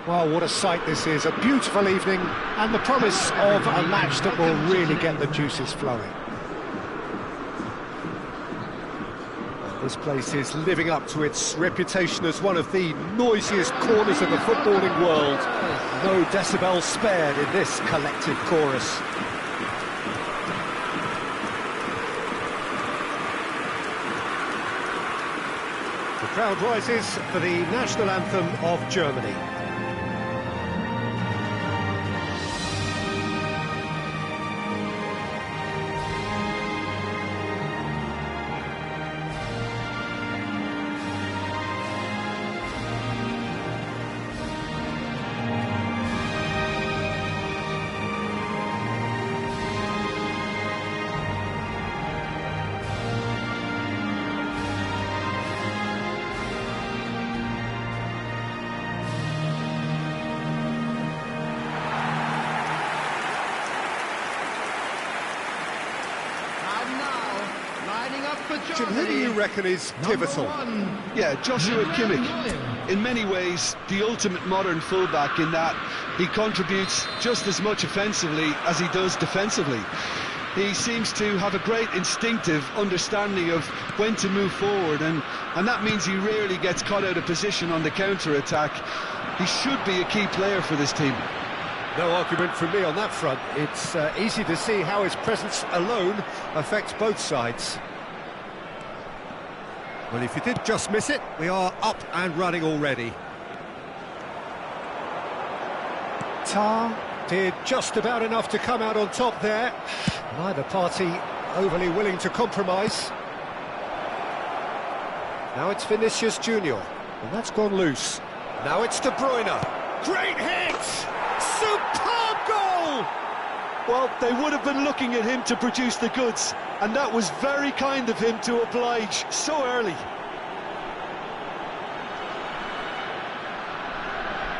Well, what a sight this is, a beautiful evening, and the promise of a match that will really get the juices flowing. This place is living up to its reputation as one of the noisiest corners of the footballing world. No decibels spared in this collective chorus. The crowd rises for the national anthem of Germany. Who do you reckon is pivotal? Yeah, Joshua Kimmich. In many ways, the ultimate modern fullback in that he contributes just as much offensively as he does defensively. He seems to have a great instinctive understanding of when to move forward, and that means he rarely gets caught out of position on the counter-attack. He should be a key player for this team. No argument from me on that front. It's easy to see how his presence alone affects both sides. Well, if you did just miss it, we are up and running already. Tar did just about enough to come out on top there. Neither party overly willing to compromise. Now it's Vinicius Junior, and that's gone loose. Now it's De Bruyne. Great hit! Superb goal! Well, they would have been looking at him to produce the goods, and that was very kind of him to oblige so early.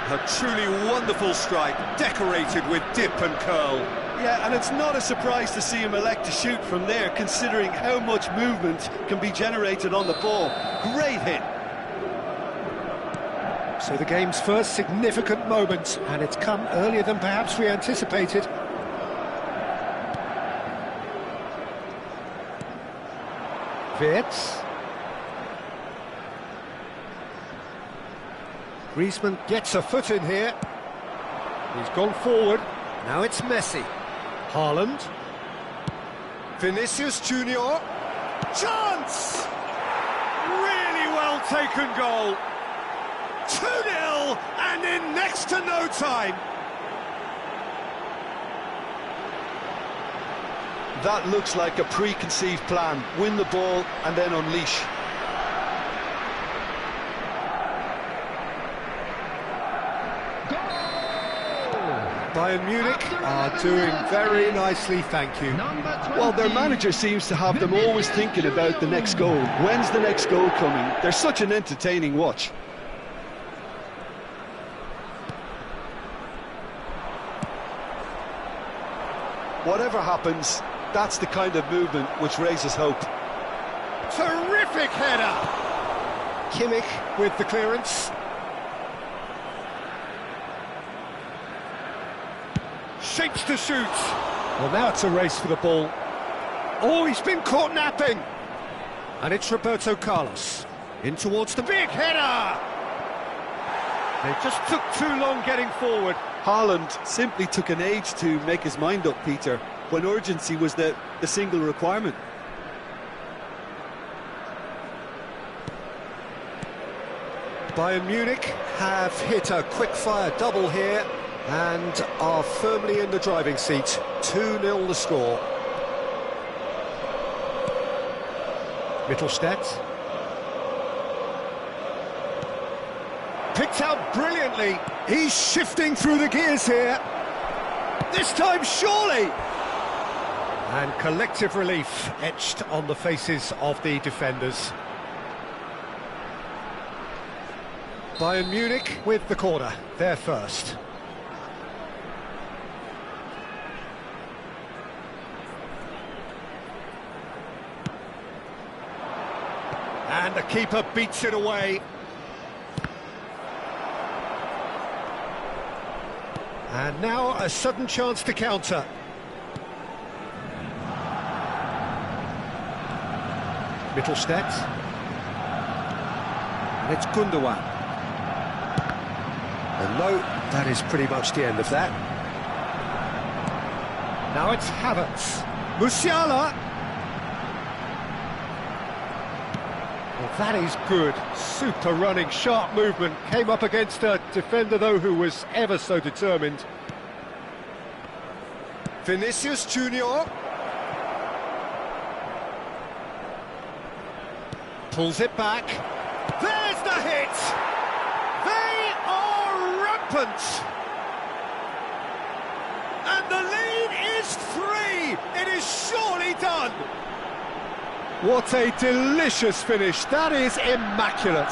A truly wonderful strike, decorated with dip and curl. Yeah, and it's not a surprise to see him elect to shoot from there, considering how much movement can be generated on the ball. Great hit. So the game's first significant moment, and it's come earlier than perhaps we anticipated. Wirtz. Griezmann gets a foot in here. He's gone forward. Now it's Messi. Haaland. Vinicius Junior. Chance! Really well taken goal. 2-0 and in next to no time. That looks like a preconceived plan. Win the ball and then unleash. Bayern Munich are doing very nicely, thank you. Well, their manager seems to have them always thinking about the next goal. When's the next goal coming? They're such an entertaining watch. Whatever happens, that's the kind of movement which raises hope. Terrific header! Kimmich with the clearance. Shapes to shoot. Well, now it's a race for the ball. Oh, he's been caught napping. And it's Roberto Carlos. In towards the big header. They just took too long getting forward. Haaland simply took an age to make his mind up, Peter, when urgency was the single requirement. Bayern Munich have hit a quick-fire double here and are firmly in the driving seat. 2-0 the score. Mittelstadt. Picked out brilliantly. He's shifting through the gears here. This time, surely! And collective relief etched on the faces of the defenders. Bayern Munich with the corner. They're first. And the keeper beats it away. And now a sudden chance to counter. Mittelstädt. And it's Gundogan. And no, that is pretty much the end of that. Now it's Havertz. Musiala. Well, that is good. Super running, sharp movement. Came up against a defender, though, who was ever so determined. Vinicius Junior. Pulls it back. There's the hit! They are rampant! And the lead is 3! It is surely done! What a delicious finish. That is immaculate.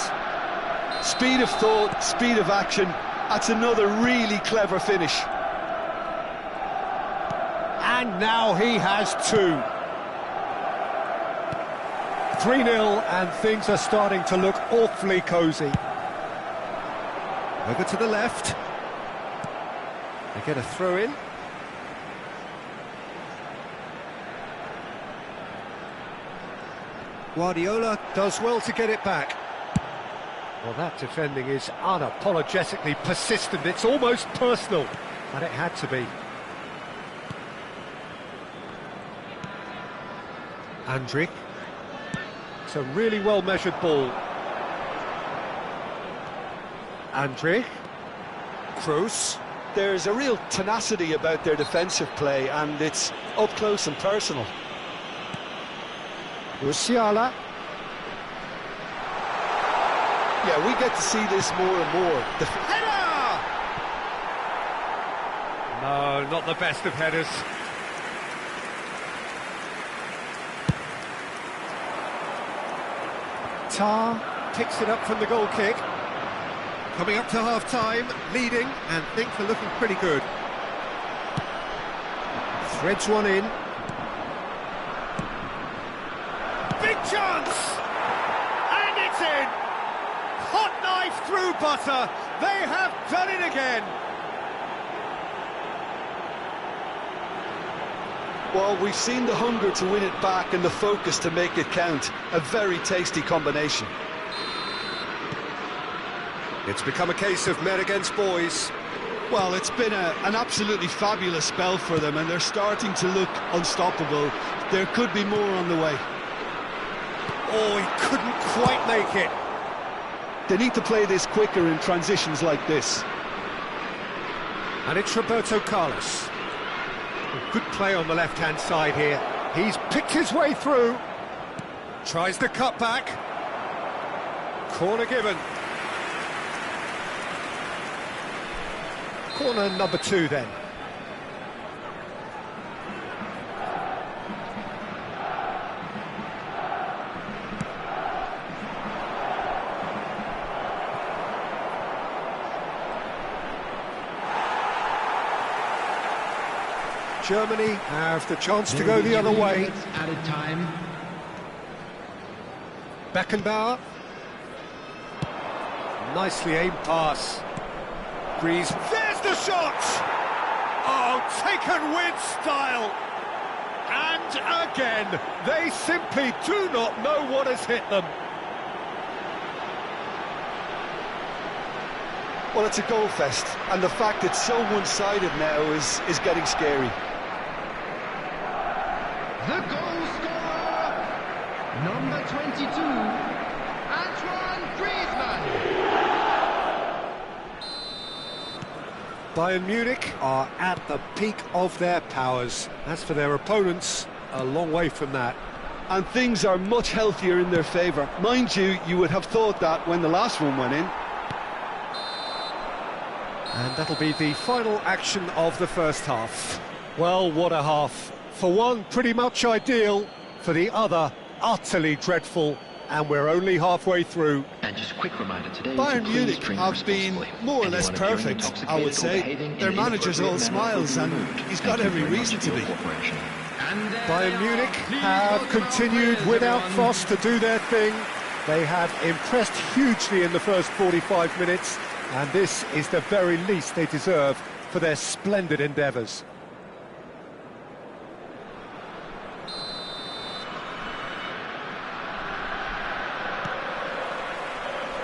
Speed of thought, speed of action. That's another really clever finish. And now he has 2. 3-0, and things are starting to look awfully cosy. Over to the left. They get a throw in. Guardiola does well to get it back. Well, that defending is unapologetically persistent. It's almost personal, and it had to be. Andrić. It's a really well-measured ball. Andrić. Kroos. There's a real tenacity about their defensive play, and it's up close and personal. Musiala. Yeah, we get to see this more and more. The Header! No, not the best of headers. Tar picks it up from the goal kick. Coming up to half-time, leading, and things are looking pretty good. Threads one in. Big chance! And it's in! Hot knife through butter. They have done it again. Well, we've seen the hunger to win it back and the focus to make it count. A very tasty combination. It's become a case of men against boys. Well, it's been an absolutely fabulous spell for them, and they're starting to look unstoppable. There could be more on the way. Oh, he couldn't quite make it. They need to play this quicker in transitions like this. And it's Roberto Carlos. A good play on the left-hand side here. He's picked his way through. Tries the cut back. Corner given. Corner number 2 then. Germany have the chance to go the other way. Added time. Beckenbauer. Nicely aimed pass. Breeze. There's the shot! Oh, taken with style. And again, they simply do not know what has hit them. Well, it's a goal fest, and the fact it's so one-sided now is getting scary. The goal scorer, number 22, Antoine Griezmann. Bayern Munich are at the peak of their powers. As for their opponents, a long way from that. And things are much healthier in their favour. Mind you, you would have thought that when the last one went in. And that'll be the final action of the first half. Well, what a half. For one, pretty much ideal. For the other, utterly dreadful. And we're only halfway through. And just a quick reminder today. Bayern Munich have been more or less perfect, I would say. Their manager's all smiles, and he's got every reason to be. Bayern Munich have continued without fuss to do their thing. They have impressed hugely in the first 45 minutes, and this is the very least they deserve for their splendid endeavours.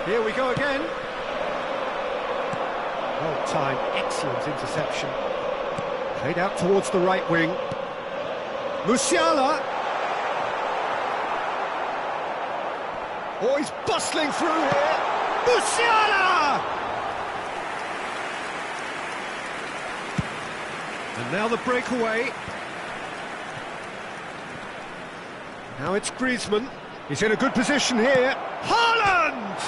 Here we go again. Well timed, excellent interception. Played out towards the right wing. Musiala. Oh, he's bustling through here. Musiala! And now the breakaway. Now it's Griezmann. He's in a good position here. Haaland!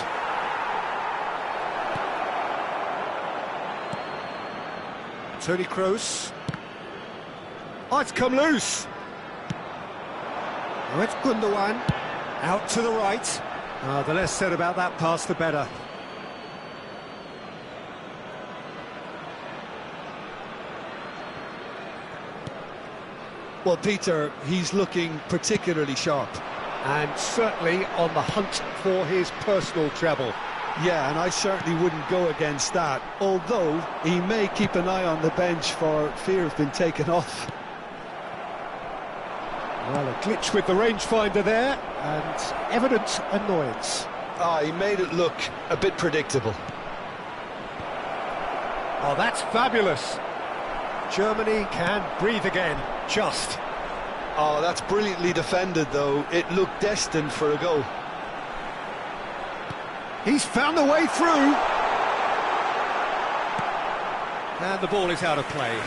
Toni Kroos. Oh, it's come loose. Now it's Gundogan. Out to the right. The less said about that pass, the better. Well, Peter, he's looking particularly sharp. And certainly on the hunt for his personal treble. Yeah, and I certainly wouldn't go against that, although he may keep an eye on the bench for fear of being taken off. Well, a glitch with the rangefinder there, and evident annoyance. He made it look a bit predictable. Oh, that's fabulous. Germany can breathe again, just. Oh, that's brilliantly defended, though. It looked destined for a goal. He's found the way through. And the ball is out of play.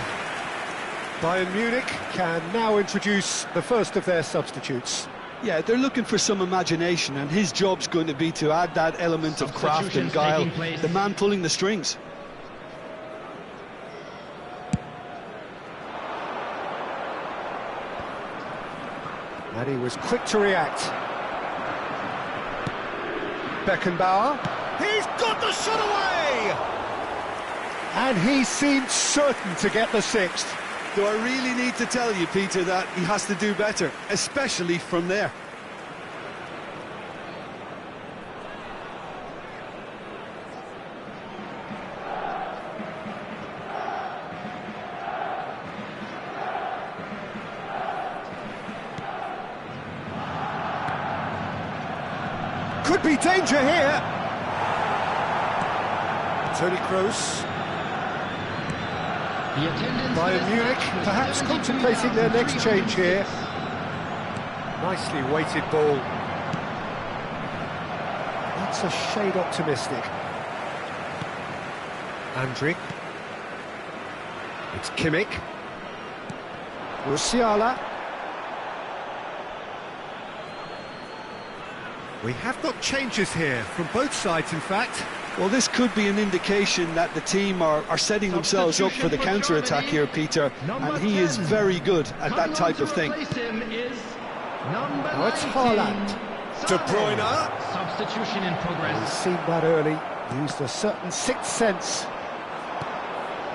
Bayern Munich can now introduce the first of their substitutes. Yeah, they're looking for some imagination, and his job's going to be to add that element of craft and guile. The man pulling the strings. And he was quick to react. Beckenbauer. He's got the shot away! And he seemed certain to get the sixth. Do I really need to tell you, Peter, that he has to do better, especially from there? Could be danger here. Toni Kroos. Bayern Munich perhaps contemplating their next change here. Nicely weighted ball. That's a shade optimistic. Andrić. It's Kimmich. Musiala. We have got changes here, from both sides in fact. Well, this could be an indication that the team are setting themselves up for the counter-attack here, Peter, and he is very good at that type of thing. Now it's Haaland. De Bruyne. Substitution in progress. He's seen that early, used a certain sixth sense.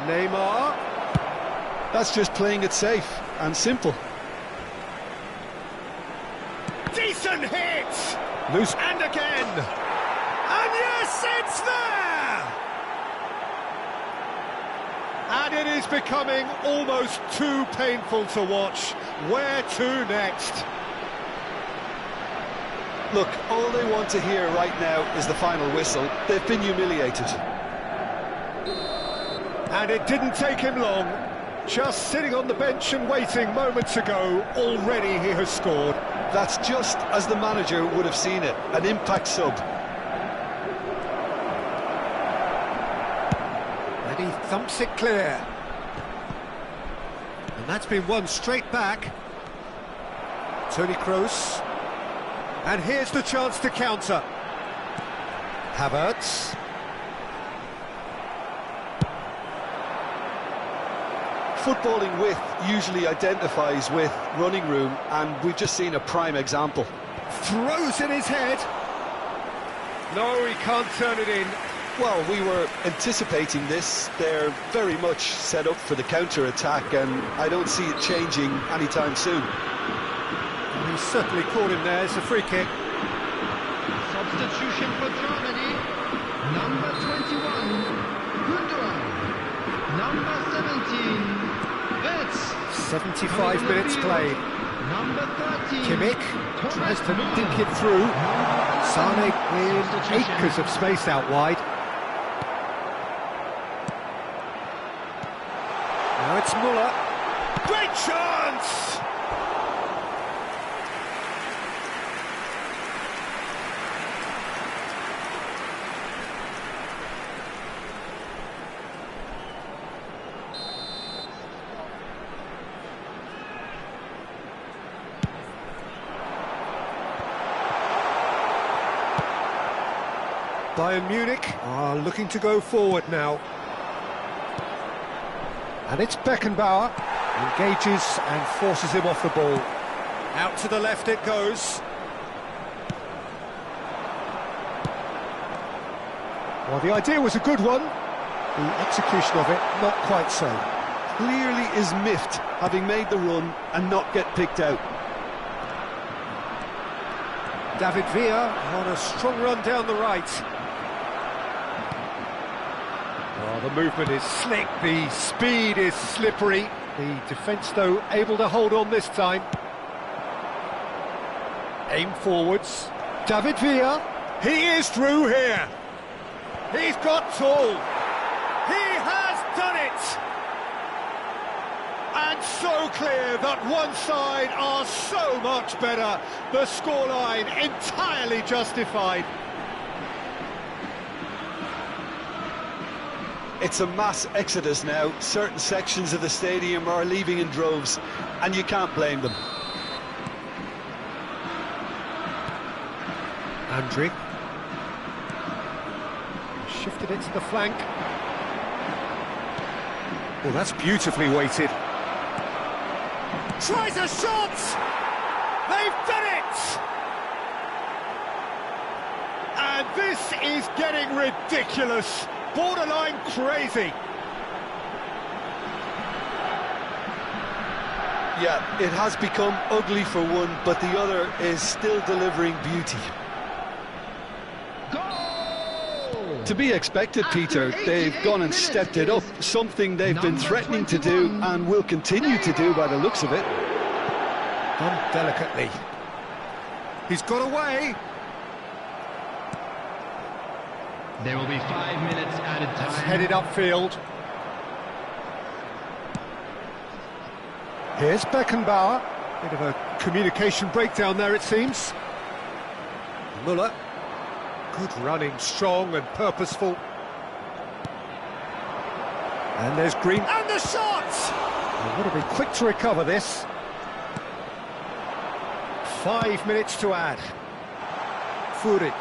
Neymar. That's just playing it safe and simple. Decent hit! Loose. And again! And yes, it's there! And it is becoming almost too painful to watch. Where to next? Look, all they want to hear right now is the final whistle. They've been humiliated. And it didn't take him long. Just sitting on the bench and waiting moments ago, already he has scored. That's just as the manager would have seen it, an impact sub. And he thumps it clear. And that's been won straight back. Toni Kroos. And here's the chance to counter. Havertz. Footballing width usually identifies with running room, and we've just seen a prime example. Throws in his head. No, he can't turn it in. Well, we were anticipating this. They're very much set up for the counter-attack, and I don't see it changing anytime soon. And he certainly caught him there. It's a free kick. Substitution for Germany. Number 21, Gundogan. Number 75 minutes played. Number 30. Kimmich tries to dink it through. Sane with acres of space out wide. Now it's Muller. Great chance! Bayern Munich are looking to go forward now. And it's Beckenbauer, engages and forces him off the ball. Out to the left it goes. Well, the idea was a good one. The execution of it, not quite so. Clearly is miffed, having made the run and not get picked out. David Villa on a strong run down the right. Oh, the movement is slick, the speed is slippery. The defence, though, able to hold on this time. Aim forwards. David Villa, he is through here. He's got tall. He has done it. And so clear that one side are so much better. The scoreline entirely justified. It's a mass exodus now. Certain sections of the stadium are leaving in droves, and you can't blame them. Andriy shifted it to the flank. Well, that's beautifully weighted. Tries a shot! They've done it! And this is getting ridiculous. Borderline crazy. Yeah, it has become ugly for one, but the other is still delivering beauty. Goal! To be expected, Peter. They've gone and stepped it up, something they've been threatening to do and will continue to do by the looks of it. Done delicately. He's got away. There will be 5 minutes added time. That's headed upfield. Here's Beckenbauer. Bit of a communication breakdown there, it seems. Muller. Good running, strong and purposeful. And there's Green. And the shot! They've got to be quick to recover this. 5 minutes to add. Furyk.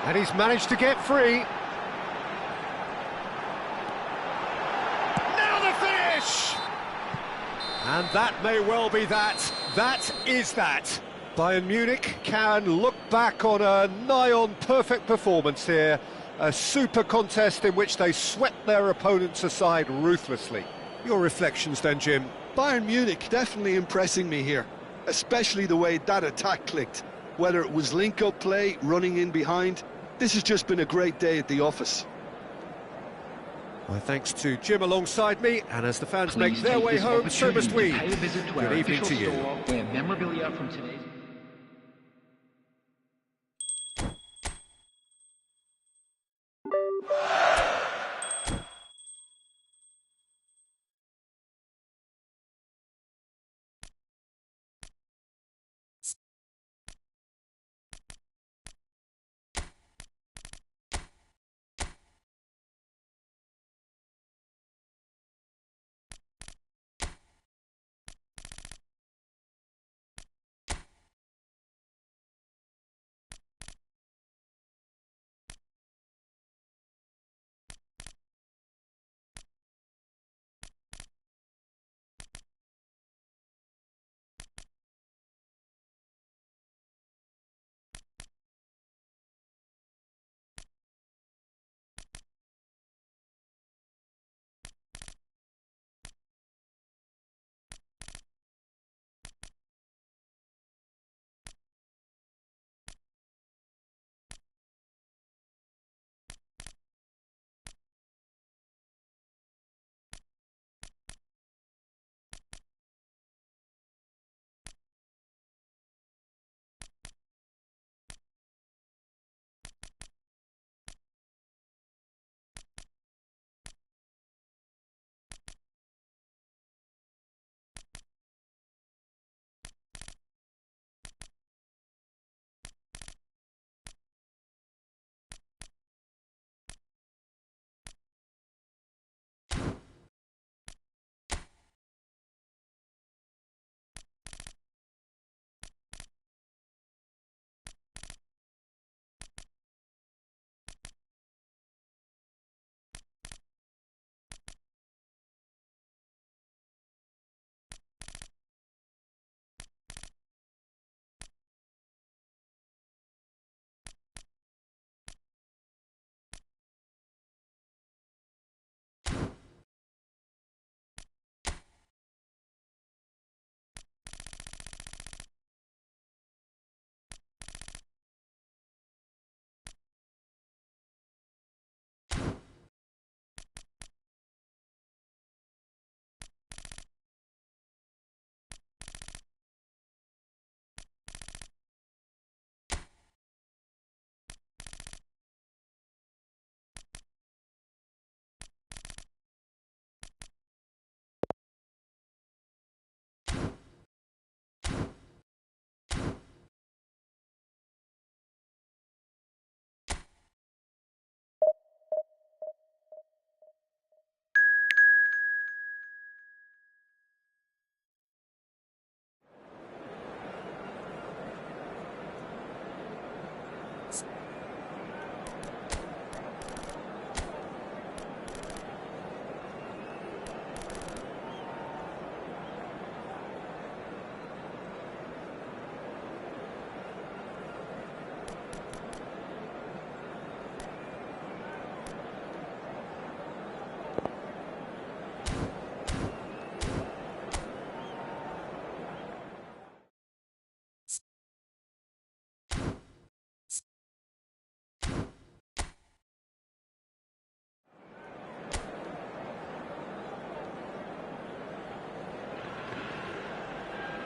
And he's managed to get free. Now the finish! And that may well be that. That is that. Bayern Munich can look back on a nigh-on perfect performance here. A super contest in which they swept their opponents aside ruthlessly. Your reflections then, Jim? Bayern Munich definitely impressing me here, especially the way that attack clicked. Whether it was link-up play, running in behind, this has just been a great day at the office. Well, thanks to Jim alongside me, and as the fans make their way home, so must we. Good evening to you. Where memorabilia from today's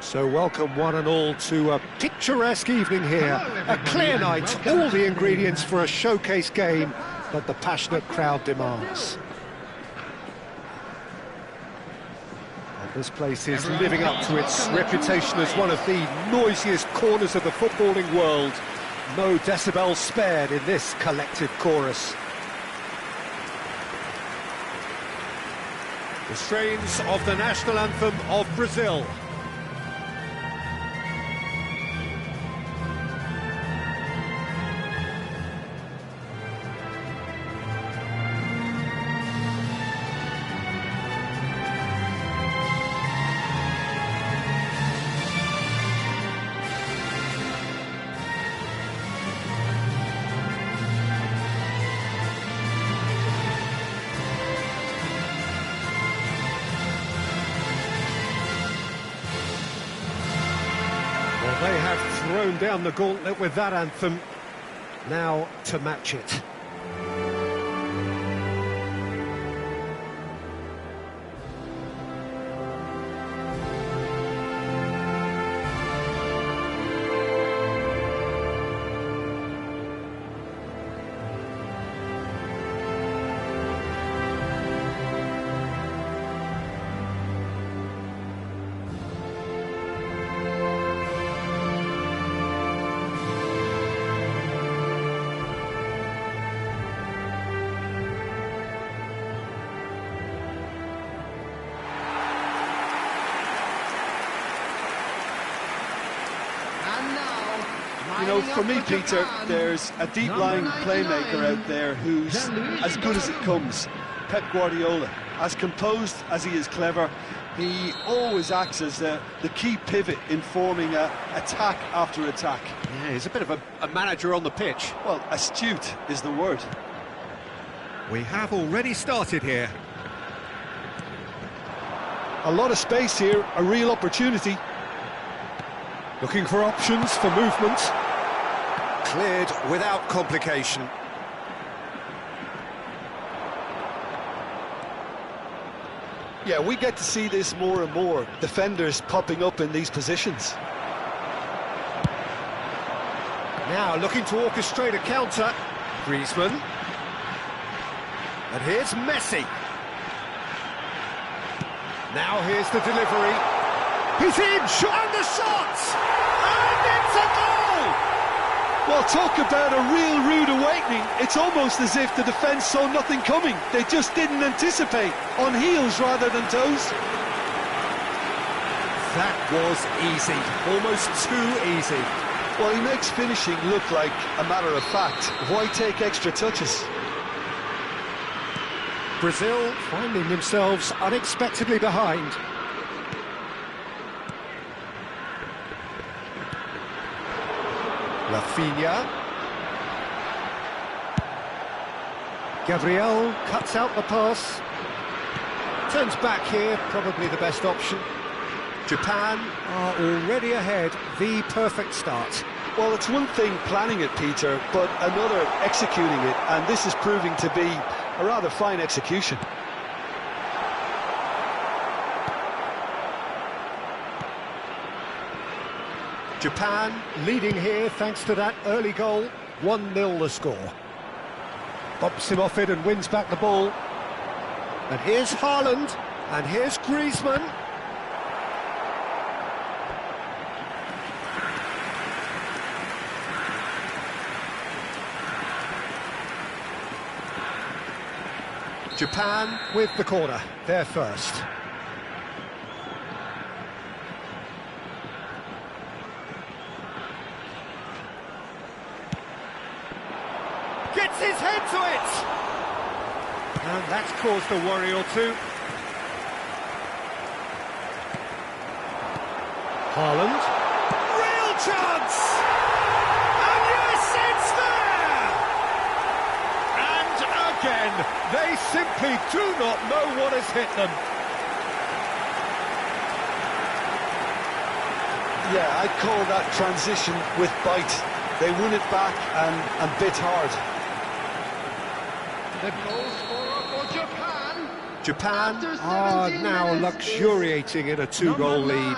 So welcome one and all to a picturesque evening here. A clear night, all the ingredients for a showcase game that the passionate crowd demands. And this place is living up to its reputation as one of the noisiest corners of the footballing world. No decibels spared in this collective chorus. The strains of the national anthem of Brazil. They have thrown down the gauntlet with that anthem. Now to match it. You know, for me, Peter, there's a deep-lying playmaker out there who's as good as it comes. Pep Guardiola. As composed as he is clever, he always acts as the key pivot in forming attack after attack. Yeah, he's a bit of a manager on the pitch. Well, astute is the word. We have already started here. A lot of space here, a real opportunity. Looking for options for movement. Cleared without complication. Yeah, we get to see this more and more. Defenders popping up in these positions. Now looking to orchestrate a counter. Griezmann. And here's Messi. Now here's the delivery. He's in, and the shot! And it's a goal! Well, talk about a real rude awakening. It's almost as if the defence saw nothing coming. They just didn't anticipate, on heels rather than toes. That was easy, almost too easy. Well, he makes finishing look like a matter of fact. Why take extra touches? Brazil finding themselves unexpectedly behind. Rafinha. Gabriel cuts out the pass. Turns back here, probably the best option. Japan are already ahead, the perfect start. Well, it's one thing planning it, Peter, but another executing it, and this is proving to be a rather fine execution. Japan leading here thanks to that early goal. 1-0 the score. Bumps him off it and wins back the ball. And here's Haaland, and here's Griezmann. Japan with the corner, they're first. Gets his head to it! And that's caused a worry or two. Haaland. Real chance! And yes, it's there! And again, they simply do not know what has hit them. Yeah, I'd call that transition with bite. They won it back and bit hard. The goal scorer for Japan. Japan After are 17 now minutes luxuriating in a two-goal lead.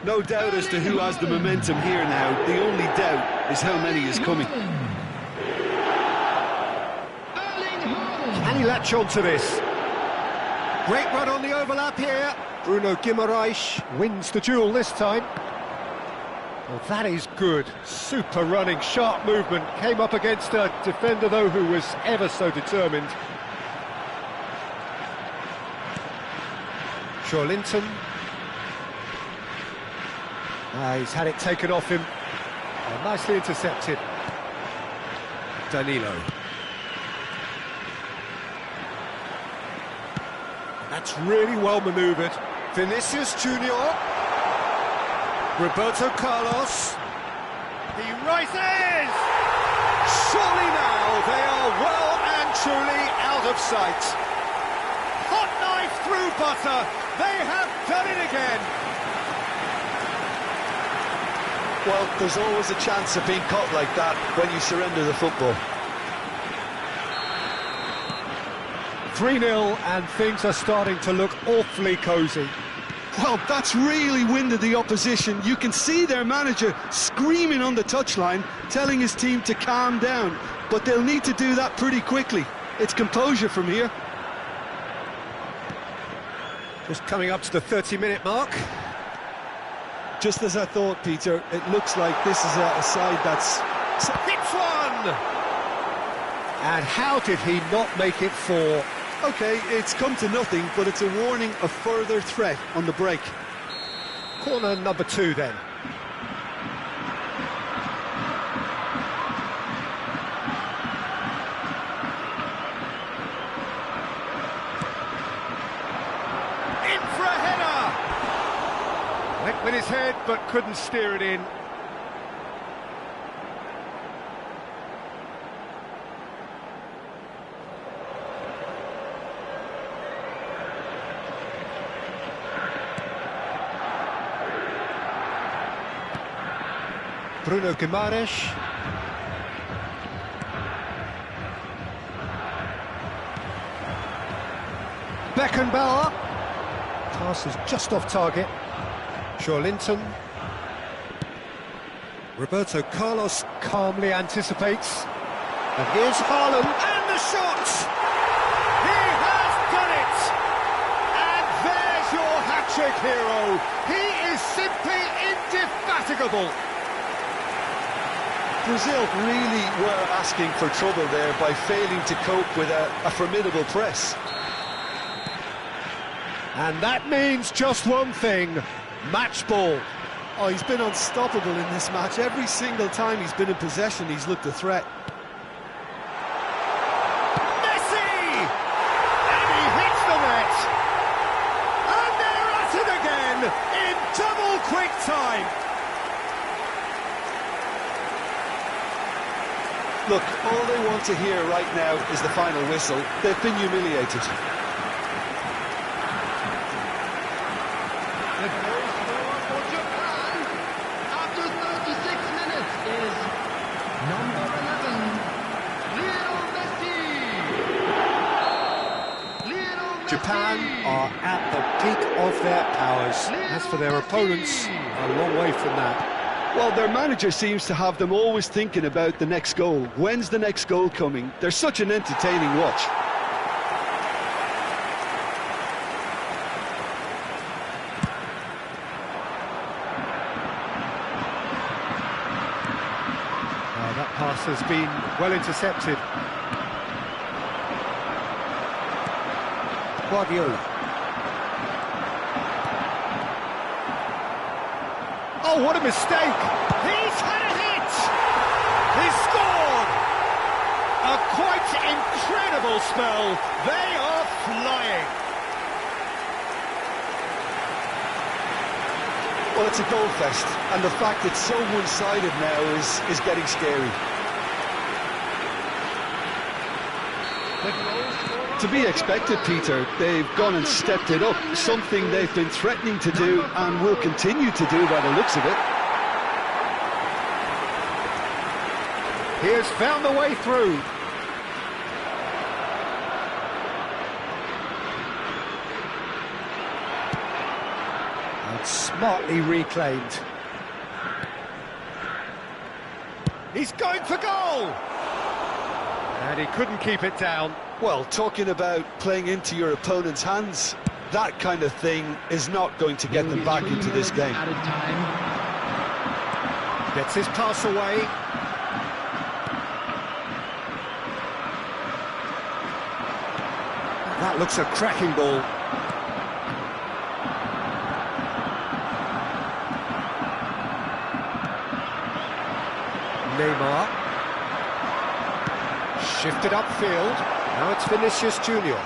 No doubt as to who has the momentum here now. The only doubt is how many is coming. Can he latch on to this? Great run on the overlap here. Bruno Guimaraes wins the duel this time. Well, that is good. Super running, sharp movement. Came up against a defender, though, who was ever so determined. Linton. He's had it taken off him. Oh, nicely intercepted. Danilo. That's really well manoeuvred. Vinicius Junior. Roberto Carlos. He rises! Surely now they are well and truly out of sight. Hot knife through butter. They have done it again. Well, there's always a chance of being caught like that when you surrender the football. 3-0 and things are starting to look awfully cosy. Well, that's really winded the opposition. You can see their manager screaming on the touchline, telling his team to calm down. But they'll need to do that pretty quickly. It's composure from here. Just coming up to the 30-minute mark. Just as I thought, Peter, it looks like this is a side that's... Hits one! And how did he not make it four? OK, it's come to nothing, but it's a warning of further threat on the break. Corner number 2 then. In for a header! Went with his head, but couldn't steer it in. Bruno Guimaraes. Beckenbauer. Pass is just off target. Linton. Roberto Carlos calmly anticipates. And here's Haaland. And the shot! He has done it! And there's your hat-trick hero. He is simply indefatigable. Brazil really were asking for trouble there by failing to cope with a formidable press. And that means just one thing, match ball. Oh, he's been unstoppable in this match. Every single time he's been in possession, he's looked a threat. Messi! And he hits the net! And they're at it again in double quick time! Look, all they want to hear right now is the final whistle. They've been humiliated. The goal scorer for Japan after 36 minutes is number 11, Lionel Messi. Japan are at the peak of their powers. As for their opponents, a long way from that. Well, their manager seems to have them always thinking about the next goal. When's the next goal coming? They're such an entertaining watch. That pass has been well intercepted. Guardiola. Oh, what a mistake! He's had a hit! He's scored! A quite incredible spell. They are flying. Well, it's a goal fest, and the fact it's so one-sided now is getting scary. To be expected, Peter. They've gone and stepped it up, something they've been threatening to do and will continue to do by the looks of it. He has found the way through. Smartly reclaimed. He's going for goal! And he couldn't keep it down. Well, talking about playing into your opponent's hands, that kind of thing is not going to get them back into this game. Gets his pass away. That looks a cracking ball. Neymar. Shifted upfield. Now it's Vinicius Junior.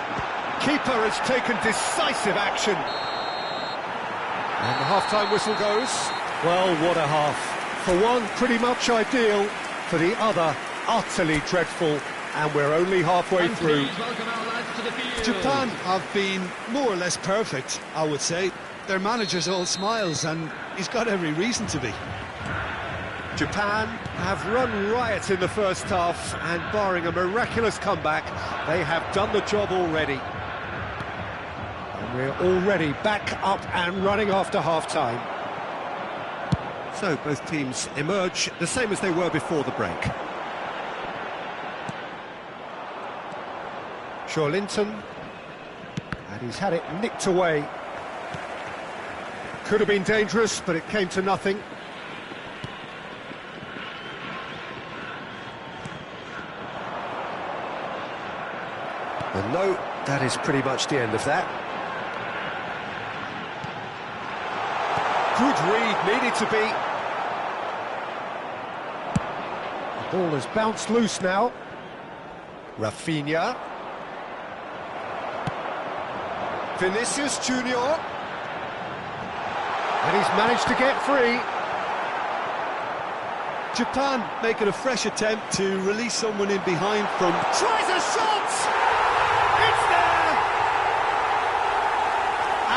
Keeper has taken decisive action. And the half-time whistle goes. Well, what a half. For one, pretty much ideal. For the other, utterly dreadful. And we're only halfway through. Japan have been more or less perfect, I would say. Their manager's all smiles, and he's got every reason to be. Japan have run riot in the first half, and barring a miraculous comeback, they have done the job already. And we're already back up and running after half-time. So both teams emerge the same as they were before the break. Linton, and he's had it nicked away. Could have been dangerous, but it came to nothing. And no, that is pretty much the end of that. Good read, needed to be. The ball has bounced loose now. Rafinha. Vinicius Junior. And he's managed to get free. Japan making a fresh attempt to release someone in behind from... Tries a shot! It's there!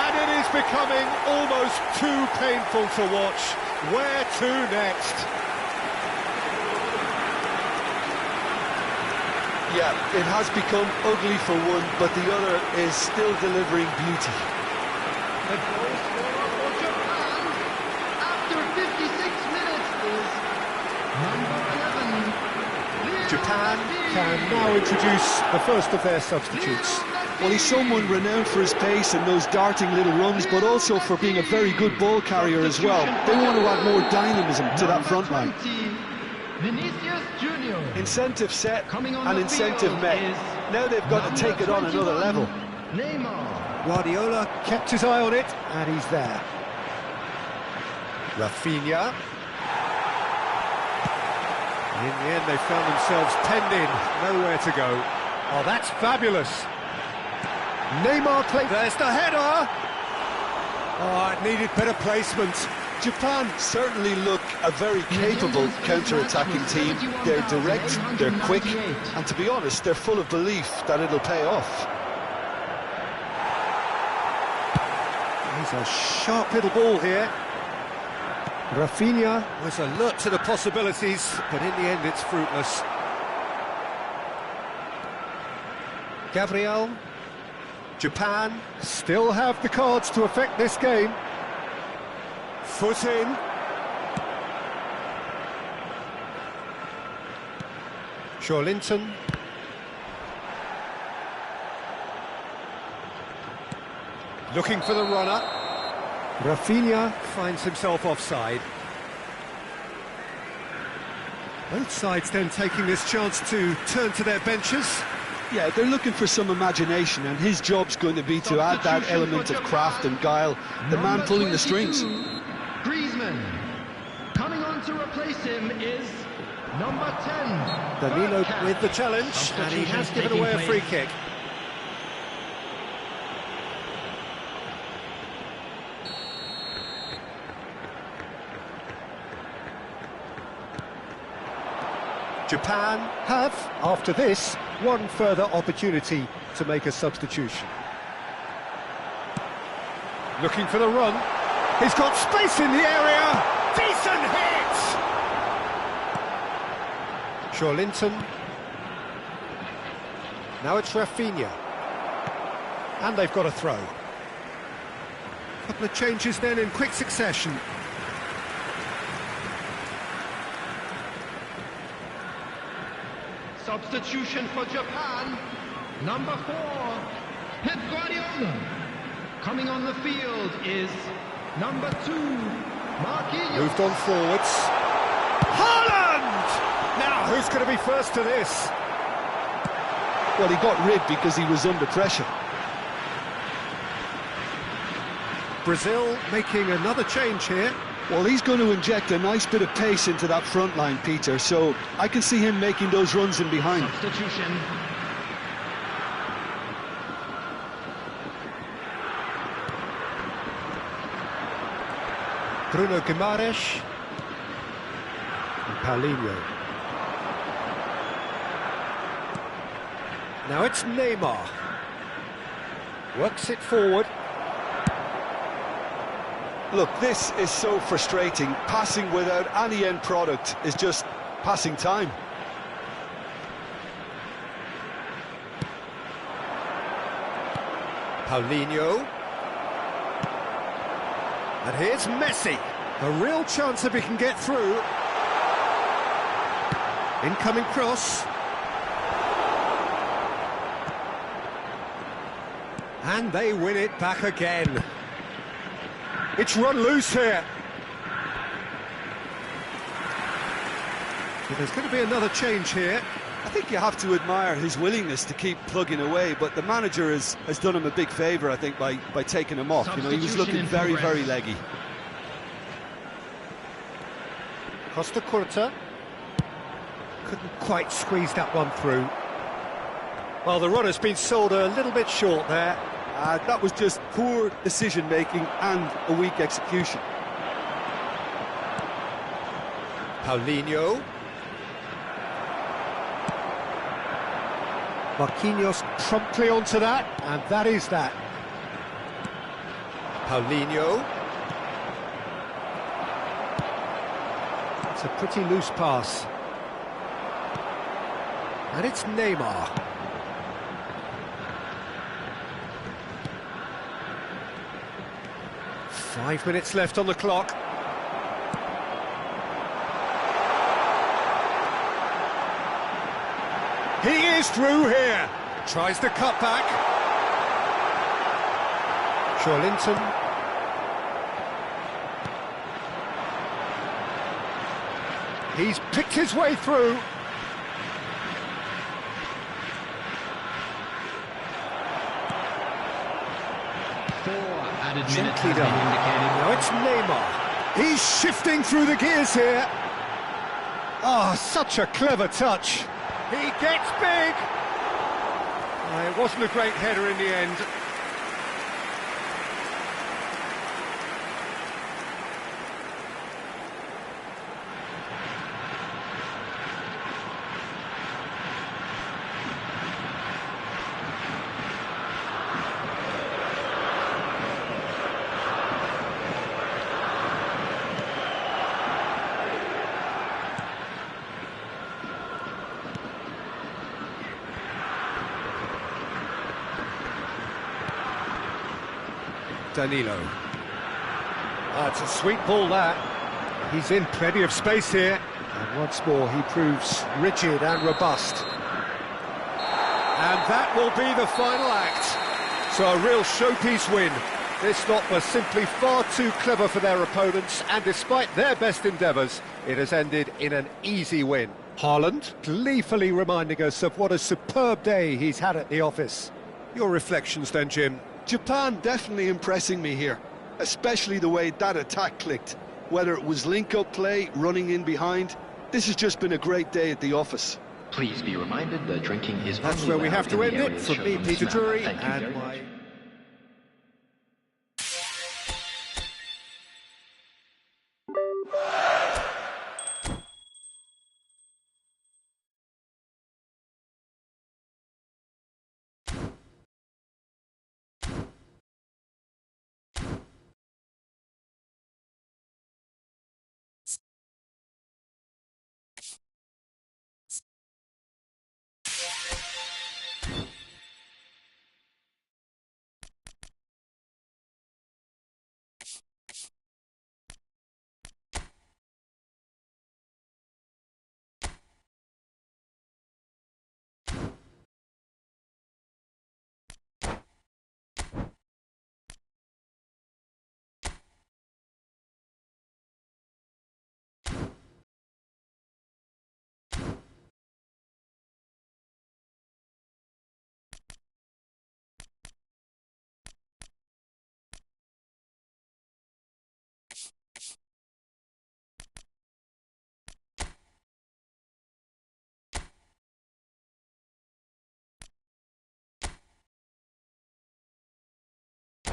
And it is becoming almost too painful to watch. Where to next? Yeah, it has become ugly for one, but the other is still delivering beauty. The goal scorer for Japan after 56 minutes is number 11. Japan can now introduce the first of their substitutes. Well, he's someone renowned for his pace and those darting little runs, but also for being a very good ball carrier as well. They want to add more dynamism to that front line. Vinicius Junior. Incentive set and incentive met. Now they've got to take it on another level. Neymar. Guardiola kept his eye on it, and he's there. Rafinha. In the end, they found themselves penned in, nowhere to go. Oh, that's fabulous. Neymar played. There's the header. Oh, it needed better placement. Japan certainly look a very capable counter-attacking team. They're direct, they're quick, and to be honest, they're full of belief that it'll pay off. He's a sharp little ball here. Rafinha was alert to the possibilities, but in the end it's fruitless. Gabriel. Japan still have the cards to affect this game. Foot in. Linton. Looking for the runner. Rafinha finds himself offside. Both sides then taking this chance to turn to their benches. Yeah, they're looking for some imagination, and his job's going to be to add that element of craft and guile, the man pulling the strings. Griezmann. Coming on to replace him is number 10. Danilo with the challenge, and he has given away a free kick. Japan have, after this, one further opportunity to make a substitution. Looking for the run. He's got space in the area. Decent hit! Linton. Now it's Rafinha. And they've got a throw. Couple of changes then in quick succession. Substitution for Japan. Number 4, Pep Guardiola. Coming on the field is number 2, Marquinhos. Moved on forwards. Haaland! Now, who's going to be first to this? Well, he got rid because he was under pressure. Brazil making another change here. Well, he's going to inject a nice bit of pace into that front line, Peter, so I can see him making those runs in behind. Substitution. Bruno Guimaraes and Paulinho. Now it's Neymar. Works it forward. Look, this is so frustrating. Passing without any end product is just passing time. Paulinho. And here's Messi. A real chance if he can get through. Incoming cross. And they win it back again. It's run loose here. So there's going to be another change here. I think you have to admire his willingness to keep plugging away, but the manager has done him a big favour, I think, by taking him off. You know, he was looking very, very leggy. Costa Curta. Couldn't quite squeeze that one through. Well, the run has been sold a little bit short there. That was just poor decision-making and a weak execution. Paulinho. Marquinhos promptly onto that, and that is that. Paulinho. It's a pretty loose pass. And it's Neymar. Five minutes left on the clock. He is through here. Tries the cut back. Linton. He's picked his way through. Gently done. Now it's Neymar. He's shifting through the gears here. Ah, such a clever touch. He gets big. It wasn't a great header in the end. Danilo. It's a sweet ball, that. He's in plenty of space here. And once more, he proves rigid and robust. And that will be the final act. So a real showpiece win. This lot was simply far too clever for their opponents, and despite their best endeavours, it has ended in an easy win. Haaland gleefully reminding us of what a superb day he's had at the office. Your reflections then, Jim? Japan definitely impressing me here, especially the way that attack clicked. Whether it was link-up play, running in behind, this has just been a great day at the office. Please be reminded that drinking is That's only where we allowed have to in end the it. areas From shown me, on Peter this map. Drury, Thank you and very my... much.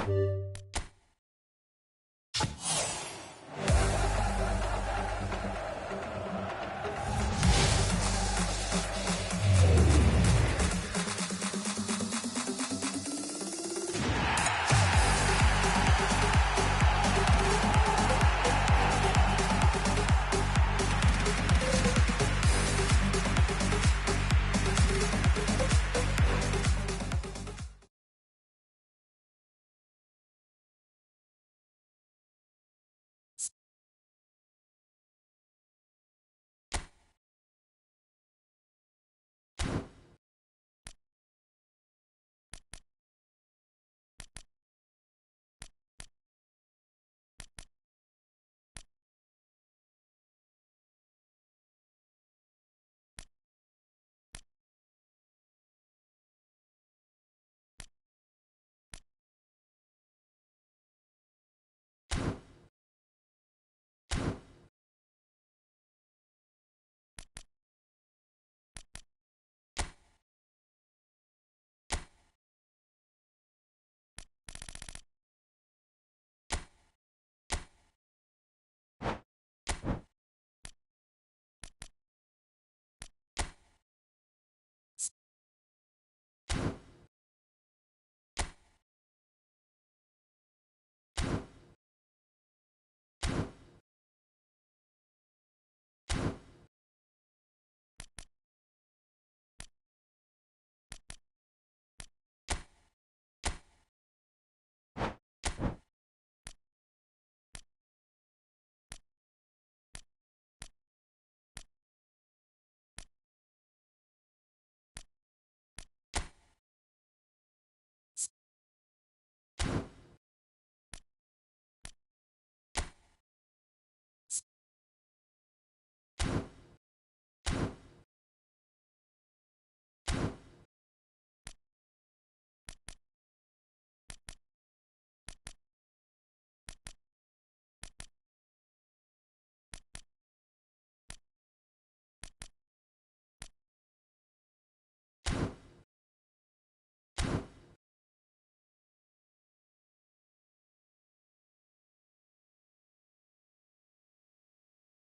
Guardiola.